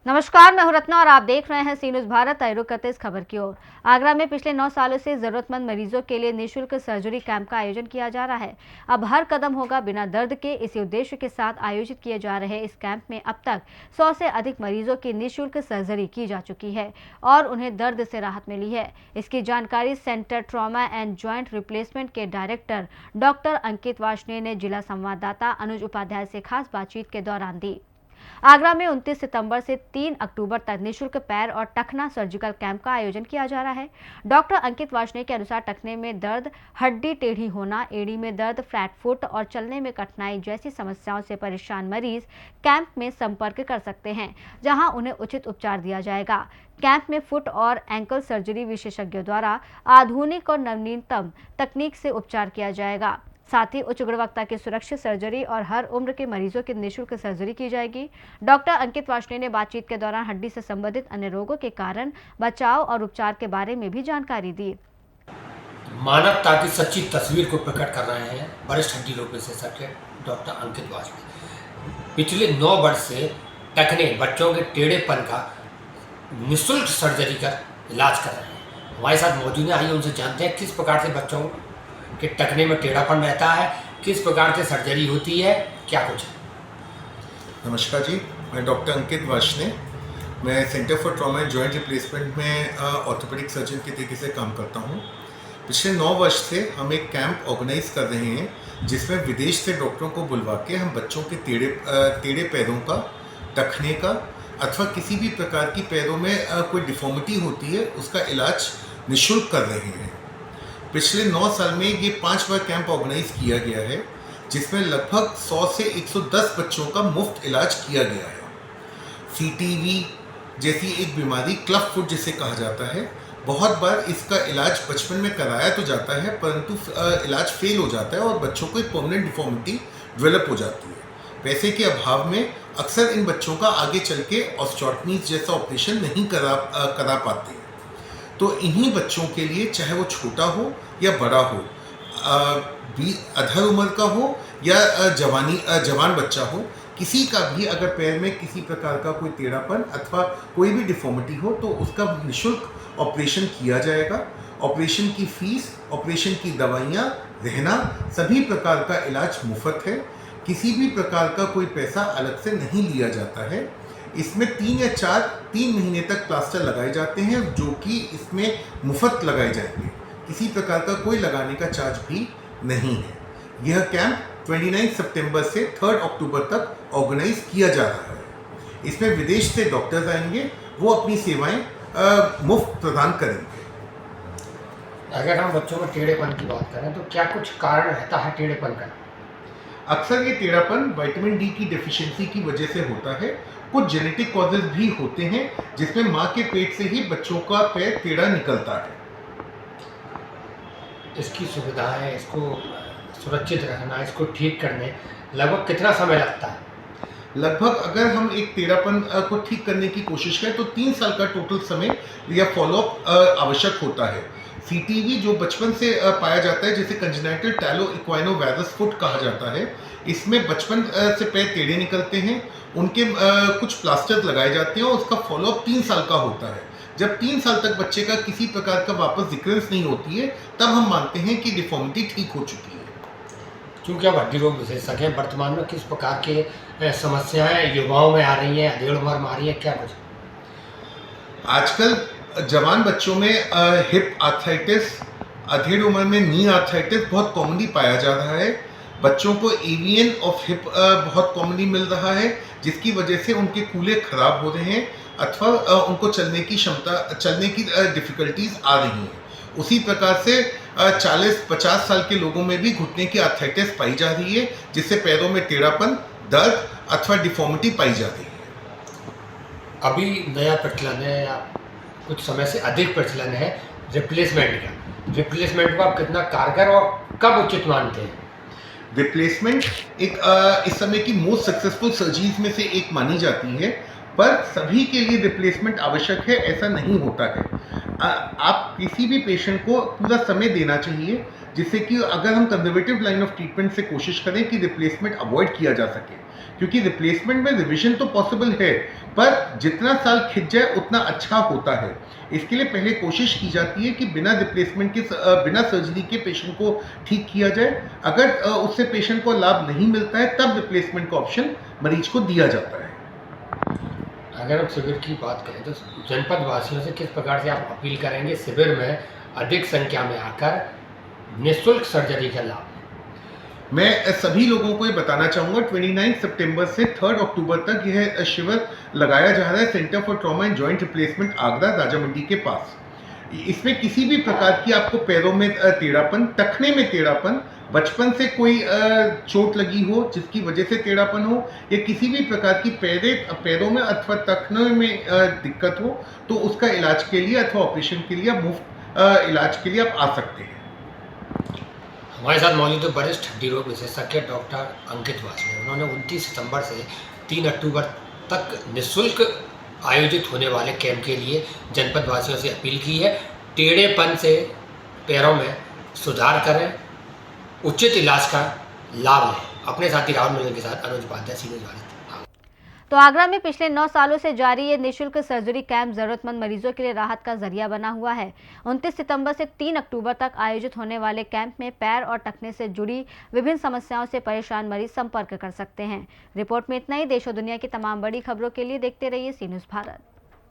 नमस्कार, मैं हूं रत्ना और आप देख रहे हैं सी न्यूज़ भारत। आइए रुक करते इस खबर की ओर। आगरा में पिछले 9 सालों से जरूरतमंद मरीजों के लिए निःशुल्क सर्जरी कैंप का आयोजन किया जा रहा है। अब हर कदम होगा बिना दर्द के। इसी उद्देश्य के साथ आयोजित किए जा रहे इस कैंप में अब तक 100 से अधिक मरीजों की निःशुल्क सर्जरी की जा चुकी है और उन्हें दर्द से राहत मिली है। इसकी जानकारी centre trauma and joint replacement के डायरेक्टर डॉक्टर अंकित वार्ष्णेय ने जिला संवाददाता अनुज उपाध्याय से खास बातचीत के दौरान दी। आगरा में 29 सितंबर से 3 अक्टूबर तक निःशुल्क पैर और टखना सर्जिकल कैंप का आयोजन किया जा रहा है। डॉक्टर अंकित वार्ष्णेय के अनुसार टखने में दर्द, हड्डी टेढ़ी होना, एड़ी में दर्द, फ्लैट फुट और चलने में कठिनाई जैसी समस्याओं से परेशान मरीज कैंप में संपर्क कर सकते हैं, जहां उन्हें उचित उपचार दिया जाएगा। कैंप में फुट और एंकल सर्जरी विशेषज्ञों द्वारा आधुनिक और नवीनतम तकनीक से उपचार किया जाएगा। साथ ही उच्च गुणवत्ता की सुरक्षित सर्जरी और हर उम्र के मरीजों की निःशुल्क सर्जरी की जाएगी। डॉक्टर अंकित वार्ष्णेय ने बातचीत के दौरान हड्डी से संबंधित अन्य रोगों के कारण, बचाव और उपचार के बारे में भी जानकारी दी। मानवता की सच्ची तस्वीर को प्रकट कर रहे हैं वरिष्ठ हड्डी रोग विशेषज्ञ डॉक्टर अंकित वार्ष्णेय। पिछले 9 वर्ष से टखने बच्चों के टेढ़ेपन का निःशुल्क सर्जरी कर इलाज कर रहे हैं। हमारे साथ मौजूद हैं, आइए उनसे जानते हैं किस प्रकार से बच्चों के टखने में टेढ़ापन रहता है, किस प्रकार से सर्जरी होती है, क्या कुछ है। नमस्कार जी, मैं डॉक्टर अंकित वार्ष्णेय। मैं centre for trauma and joint replacement में ऑर्थोपेडिक सर्जन के तरीके से काम करता हूँ। पिछले 9 वर्ष से हम एक कैंप ऑर्गेनाइज कर रहे हैं जिसमें विदेश से डॉक्टरों को बुलवा के हम बच्चों के टेढ़े पैरों का, टखने का अथवा किसी भी प्रकार की पैरों में कोई डिफॉर्मिटी होती है उसका इलाज निःशुल्क कर रहे हैं। पिछले 9 साल में ये 5 बार कैंप ऑर्गेनाइज किया गया है जिसमें लगभग 100 से 110 बच्चों का मुफ्त इलाज किया गया है। CTV जैसी एक बीमारी, क्लब फुट जिसे कहा जाता है, बहुत बार इसका इलाज बचपन में कराया तो जाता है परंतु इलाज फेल हो जाता है और बच्चों को एक परमानेंट डिफॉर्मिटी डेवलप हो जाती है। पैसे के अभाव में अक्सर इन बच्चों का आगे चल के ऑस्टियोटमी जैसा ऑपरेशन नहीं करा पाते हैं। तो इन्हीं बच्चों के लिए, चाहे वो छोटा हो या बड़ा हो, अधर उम्र का हो या जवान बच्चा हो, किसी का भी अगर पैर में किसी प्रकार का कोई टेढ़ापन अथवा कोई भी डिफॉर्मिटी हो तो उसका निःशुल्क ऑपरेशन किया जाएगा। ऑपरेशन की फीस, ऑपरेशन की दवाइयाँ, रहना, सभी प्रकार का इलाज मुफ्त है। किसी भी प्रकार का कोई पैसा अलग से नहीं लिया जाता है। इसमें 3 महीने तक प्लास्टर लगाए जाते हैं जो कि इसमें मुफ्त लगाए जाएंगे। किसी प्रकार का कोई लगाने का चार्ज भी नहीं है। यह कैंप 29 सितंबर से 3 अक्टूबर तक ऑर्गेनाइज किया जा रहा है। इसमें विदेश से डॉक्टर्स आएंगे, वो अपनी सेवाएं मुफ्त प्रदान करेंगे। अगर हम बच्चों में टेढ़ेपन की बात करें तो क्या कुछ कारण रहता है टेढ़ेपन का? अक्सर ये टेढ़ापन विटामिन डी की डेफिशिएंसी की वजह से होता है। कुछ जेनेटिक कॉजेज भी होते हैं जिसमें माँ के पेट से ही बच्चों का पैर टेढ़ा निकलता है। इसकी सुविधाएं, इसको सुरक्षित रखना, इसको ठीक करने लगभग कितना समय लगता है? लगभग अगर हम एक टेढ़ापन को ठीक करने की कोशिश करें तो 3 साल का टोटल समय या फॉलोअप आवश्यक होता है। CTV जो बचपन से पाया जाता है, जिसे कंजेनाइटल टैलो इक्वाइनो वैरस फुट कहा जाता है, इसमें बचपन से पैर टेढ़े निकलते हैं, उनके कुछ प्लास्टर लगाए जाते हैं और उसका फॉलोअप 3 साल का होता है। जब 3 साल तक बच्चे का किसी प्रकार का वापस रिकरेंस नहीं होती है तब हम मानते हैं कि डिफॉर्मिटी ठीक हो चुकी है। क्योंकि अब हड्डी रोग विशेषज्ञ हैं, वर्तमान में किस प्रकार के समस्याएं युवाओं में आ रही हैं, अधेड़ उम्र में आ रही है, क्या कुछ? आजकल जवान बच्चों में हिप आर्थराइटिस, अधेड़ उम्र में नी आर्थराइटिस बहुत कॉमनली पाया जा रहा है। बच्चों को एवियन ऑफ हिप बहुत कॉमनली मिल रहा है जिसकी वजह से उनके कूल्हे खराब हो रहे हैं अथवा उनको चलने की डिफ़िकल्टीज आ रही हैं। उसी प्रकार से 40-50 साल के लोगों में भी घुटने की आर्थराइटिस पाई जा रही है जिससे पैरों में टेढ़ापन, दर्द अथवा डिफॉर्मिटी पाई जा रही है। अभी नया प्रचलन है या कुछ समय से अधिक प्रचलन है रिप्लेसमेंट का। रिप्लेसमेंट को आप कितना कारगर और कब उचित मानते हैं? रिप्लेसमेंट एक इस समय की मोस्ट सक्सेसफुल सर्जरीज में से एक मानी जाती है, पर सभी के लिए रिप्लेसमेंट आवश्यक है ऐसा नहीं होता है। आप किसी भी पेशेंट को पूरा समय देना चाहिए। जिससे कि अगर हम कंजर्वेटिव लाइन ऑफ ट्रीटमेंट से कोशिश करें कि रिप्लेसमेंट अवॉइड किया जा सके, क्योंकि रिप्लेसमेंट में रिविजन तो पॉसिबल है, पर जितना साल खिंच जाए उतना अच्छा होता है। इसके लिए पहले कोशिश की जाती है कि बिना रिप्लेसमेंट के बिना सर्जरी के पेशेंट को ठीक किया जाए। अगर उससे पेशेंट को लाभ नहीं मिलता है तब रिप्लेसमेंट का ऑप्शन मरीज को दिया जाता है। अगर हम शिविर की बात करें तो जनपद वासियों से किस प्रकार से आप अपील करेंगे शिविर में अधिक संख्या में आकर निःशुल्क सर्जरी का लाभ? मैं सभी लोगों को ये बताना चाहूँगा 29 सितंबर से 3 अक्टूबर तक यह शिविर लगाया जा रहा है centre for trauma and joint replacement Agra Raja Mandi के पास। इसमें किसी भी प्रकार की आपको पैरों में टेढ़ापन, टखने में टेढ़ापन, बचपन से कोई चोट लगी हो जिसकी वजह से टेढ़ापन हो, या किसी भी प्रकार की पैरों में अथवा टखने में दिक्कत हो, तो उसका इलाज के लिए अथवा ऑपरेशन के लिए मुफ्त इलाज के लिए आप आ सकते हैं। हमारे साथ मौजूद है वरिष्ठ हड्डी रोग विशेषज्ञ डॉक्टर अंकित वासने। उन्होंने 29 सितंबर से 3 अक्टूबर तक निःशुल्क आयोजित होने वाले कैंप के लिए जनपद वासियों से अपील की है। टेढ़ेपन से पैरों में सुधार करें, उचित इलाज का लाभ लें। अपने साथी राहुल मिलन के साथ अनुज उपाध्याय, सीनियर भारत। तो आगरा में पिछले 9 सालों से जारी ये निःशुल्क सर्जरी कैंप जरूरतमंद मरीजों के लिए राहत का जरिया बना हुआ है। 29 सितंबर से 3 अक्टूबर तक आयोजित होने वाले कैंप में पैर और टखने से जुड़ी विभिन्न समस्याओं से परेशान मरीज संपर्क कर सकते हैं। रिपोर्ट में इतना ही। देश और दुनिया की तमाम बड़ी खबरों के लिए देखते रहिए सी न्यूज़ भारत।